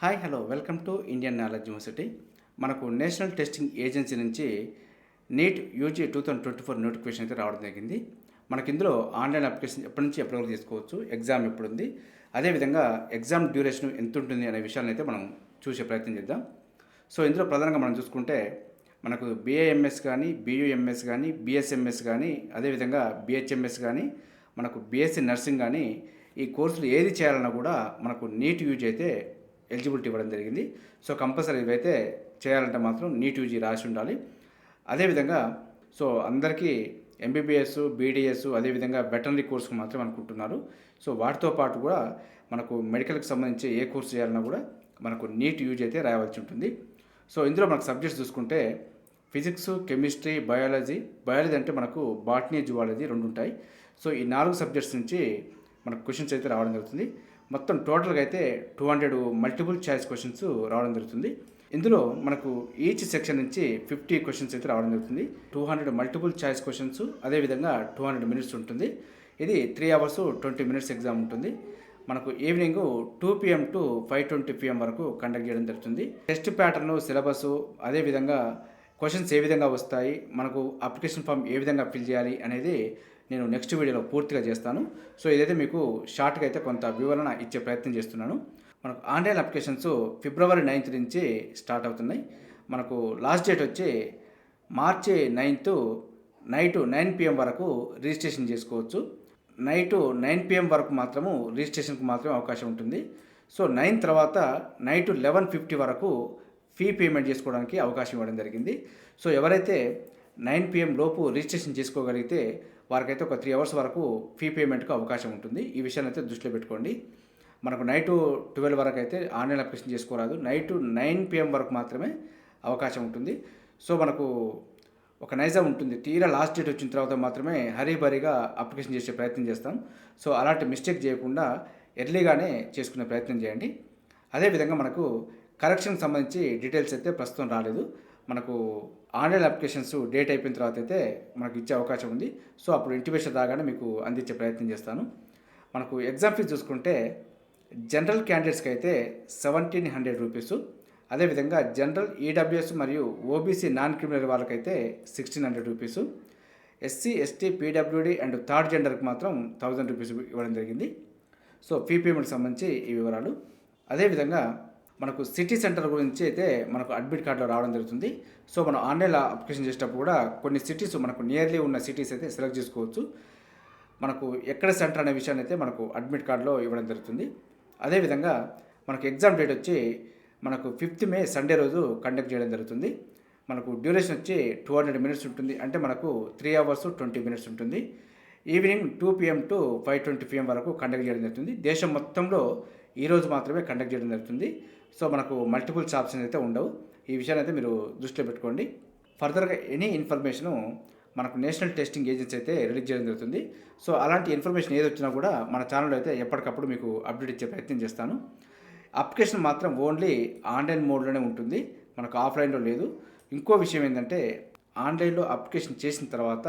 Hi hello welcome to Indian knowledge university. మనకు national testing agency నుంచి NEET UG 2024 notification అయితే రావడం జరిగింది. మనకి ఇందులో ఆన్లైన్ అప్లికేషన్ ఎప్పటి నుంచి ఎప్పటి వరకు తీసుకోవచ్చు, ఎగ్జామ్ ఎప్పుడు ఉంది, అదేవిధంగా ఎగ్జామ్ డ్యూరేషన్ ఎంత ఉంటుంది అనే విషయాన్ని అయితే మనం చూసే ప్రయత్నం చేద్దాం. సో ఇందులో ప్రధానంగా మనం చూసుకుంటే మనకు బీఏఎంఎస్ కానీ, బీయూఎంఎస్ కానీ, బీఎస్ఎంఎస్ కానీ, అదేవిధంగా బీహెచ్ఎంఎస్ కానీ, మనకు బీఎస్సీ నర్సింగ్ కానీ ఈ కోర్సులు ఏది చేయాలన్నా కూడా మనకు నీట్ యూజీ అయితే ఎలిజిబిలిటీ ఇవ్వడం జరిగింది. సో కంపల్సరీ ఇవైతే చేయాలంటే మాత్రం నీట్ యూజీ రాసి ఉండాలి. అదేవిధంగా సో అందరికీ ఎంబీబీఎస్, బీడీఎస్, అదేవిధంగా వెటర్నరీ కోర్సుకు మాత్రం అనుకుంటున్నారు. సో వాటితో పాటు కూడా మనకు మెడికల్కి సంబంధించి ఏ కోర్సు చేయాలన్నా కూడా మనకు నీట్ యూజీ అయితే రాయవలసి ఉంటుంది. సో ఇందులో మనకు సబ్జెక్ట్స్ చూసుకుంటే ఫిజిక్స్, కెమిస్ట్రీ, బయాలజీ అంటే మనకు బాటనీ, జువాలజీ రెండు ఉంటాయి. సో ఈ 4 సబ్జెక్ట్స్ నుంచి మనకు క్వశ్చన్స్ అయితే రావడం జరుగుతుంది. మొత్తం టోటల్గా అయితే 200 మల్టిపుల్ చాయిస్ క్వశ్చన్స్ రావడం జరుగుతుంది. ఇందులో మనకు ఈచ్ సెక్షన్ నుంచి 50 క్వశ్చన్స్ అయితే రావడం జరుగుతుంది. 200 మల్టిపుల్ చాయిస్ క్వశ్చన్స్, అదేవిధంగా 200 మినిట్స్ ఉంటుంది. ఇది 3 hours 20 minutes ఎగ్జామ్ ఉంటుంది. మనకు ఈవినింగ్ 2 PM టు 5:20 PM వరకు కండక్ట్ చేయడం జరుగుతుంది. టెస్ట్ ప్యాటర్న్, సిలబస్, అదేవిధంగా క్వశ్చన్స్ ఏ విధంగా వస్తాయి, మనకు అప్లికేషన్ ఫామ్ ఏ విధంగా ఫిల్ చేయాలి అనేది నేను నెక్స్ట్ వీడియోలో పూర్తిగా చేస్తాను. సో ఇదైతే మీకు షార్ట్గా అయితే కొంత వివరణ ఇచ్చే ప్రయత్నం చేస్తున్నాను. మనకు ఆన్లైన్ అప్లికేషన్స్ February 9th నుంచి స్టార్ట్ అవుతున్నాయి. మనకు లాస్ట్ డేట్ వచ్చి March 9th నైట్ 9 PM వరకు రిజిస్ట్రేషన్ చేసుకోవచ్చు. నైట్ 9 PM వరకు మాత్రము రిజిస్ట్రేషన్కి మాత్రమే అవకాశం ఉంటుంది. సో 9 తర్వాత నైట్ 11:50 వరకు ఫీ పేమెంట్ చేసుకోవడానికి అవకాశం ఇవ్వడం జరిగింది. సో ఎవరైతే 9 PM లోపు రిజిస్ట్రేషన్ చేసుకోగలిగితే వారికైతే ఒక 3 hours వరకు ఫీ పేమెంట్కి అవకాశం ఉంటుంది. ఈ విషయాన్ని అయితే దృష్టిలో పెట్టుకోండి. మనకు నైట్ 12 వరకు అయితే ఆన్లైన్ అప్లికేషన్ చేసుకోరాదు. నైట్ 9 PM వరకు మాత్రమే అవకాశం ఉంటుంది. సో మనకు ఒక నైజం ఉంటుంది, తీరా లాస్ట్ డేట్ వచ్చిన తర్వాత మాత్రమే హరీబరీగా అప్లికేషన్ చేసే ప్రయత్నం చేస్తాం. సో అలాంటి మిస్టేక్ చేయకుండా ఎర్లీగానే చేసుకునే ప్రయత్నం చేయండి. అదేవిధంగా మనకు కరెక్షన్కి సంబంధించి డీటెయిల్స్ అయితే ప్రస్తుతం రాలేదు. మనకు ఆన్లైన్ అప్లికేషన్స్ డేట్ అయిపోయిన తర్వాత అయితే మనకు ఇచ్చే అవకాశం ఉంది. సో అప్పుడు ఇంటిమేషన్ రాగానే మీకు అందించే ప్రయత్నం చేస్తాను. మనకు ఎగ్జామ్ ఫీజు చూసుకుంటే జనరల్ క్యాండిడేట్స్కి అయితే 1700 రూపీస్, అదేవిధంగా జనరల్ ఈడబ్ల్యూఎస్ మరియు ఓబీసీ నాన్ క్రిమినల్ వాళ్ళకైతే 1600 rupees, SC, ST, PWD and third జెండర్కి మాత్రం 1000 రూపీస్ ఇవ్వడం జరిగింది. సో ఫీ పేమెంట్కి సంబంధించి ఈ వివరాలు. అదేవిధంగా మనకు సిటీ సెంటర్ గురించి అయితే మనకు అడ్మిట్ కార్డులో రావడం జరుగుతుంది. సో మనం ఆన్లైన్లో అప్లికేషన్ చేసేటప్పుడు కూడా కొన్ని సిటీస్ మనకు నియర్లీ ఉన్న సిటీస్ అయితే సెలెక్ట్ చేసుకోవచ్చు. మనకు ఎక్కడ సెంటర్ అనే విషయాన్ని అయితే మనకు అడ్మిట్ కార్డులో ఇవ్వడం జరుగుతుంది. అదేవిధంగా మనకు ఎగ్జామ్ డేట్ వచ్చి మనకు 5th May సండే రోజు కండక్ట్ చేయడం జరుగుతుంది. మనకు డ్యూరేషన్ వచ్చి 200 minutes ఉంటుంది. అంటే మనకు 3 hours 20 minutes ఉంటుంది. ఈవినింగ్ 2 PM టు 5:20 PM వరకు కండక్ట్ చేయడం జరుగుతుంది. దేశం మొత్తంలో ఈరోజు మాత్రమే కండక్ట్ చేయడం జరుగుతుంది. సో మనకు మల్టిపుల్ ఆప్షన్స్ అయితే ఉండవు. ఈ విషయాన్ని అయితే మీరు దృష్టిలో పెట్టుకోండి. ఫర్దర్గా ఎనీ ఇన్ఫర్మేషను మనకు నేషనల్ టెస్టింగ్ ఏజెన్సీ అయితే రిలీజ్ చేయడం జరుగుతుంది. సో అలాంటి ఇన్ఫర్మేషన్ ఏది వచ్చినా కూడా మన ఛానల్లో అయితే ఎప్పటికప్పుడు మీకు అప్డేట్ ఇచ్చే ప్రయత్నం చేస్తాను. అప్లికేషన్ మాత్రం ఓన్లీ ఆన్లైన్ మోడ్లోనే ఉంటుంది, మనకు ఆఫ్లైన్లో లేదు. ఇంకో విషయం ఏంటంటే ఆన్లైన్లో అప్లికేషన్ చేసిన తర్వాత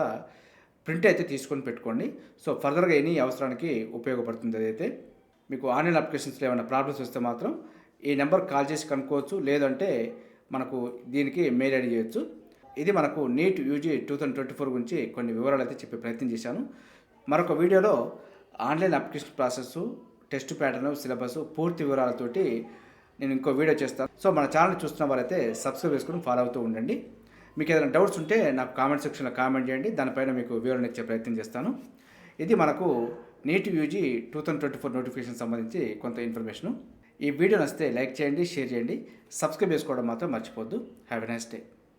ప్రింట్ అయితే తీసుకొని పెట్టుకోండి. సో ఫర్దర్గా ఎనీ అవసరానికి ఉపయోగపడుతుంది. అదైతే మీకు ఆన్లైన్ అప్లికేషన్స్లో ఏమైనా ప్రాబ్లమ్స్ వస్తే మాత్రం ఈ నెంబర్ కాల్ చేసి కనుక్కోవచ్చు, లేదంటే మనకు దీనికి మెయిల్ ఐడి చేయొచ్చు. ఇది మనకు నీట్ యూజీ 2024 గురించి కొన్ని వివరాలు అయితే చెప్పే ప్రయత్నం చేశాను. మరొక వీడియోలో online application process, test pattern, syllabus పూర్తి వివరాలతోటి నేను ఇంకో వీడియో చేస్తాను. సో మన ఛానల్ చూస్తున్న వారైతే సబ్స్క్రైబ్ చేసుకుని ఫాలో అవుతూ ఉండండి. మీకు ఏదైనా డౌట్స్ ఉంటే నాకు కామెంట్ సెక్షన్లో కామెంట్ చేయండి, దానిపైన మీకు వివరణ ఇచ్చే ప్రయత్నం చేస్తాను. ఇది మనకు నీట్ యూజీ 2024 నోటిఫికేషన్ సంబంధించి కొంత ఇన్ఫర్మేషను. ఈ వీడియో నచ్చితే లైక్ చేయండి, షేర్ చేయండి, సబ్స్క్రైబ్ చేసుకోవడం మాత్రం మర్చిపోద్దు. Have a nice day.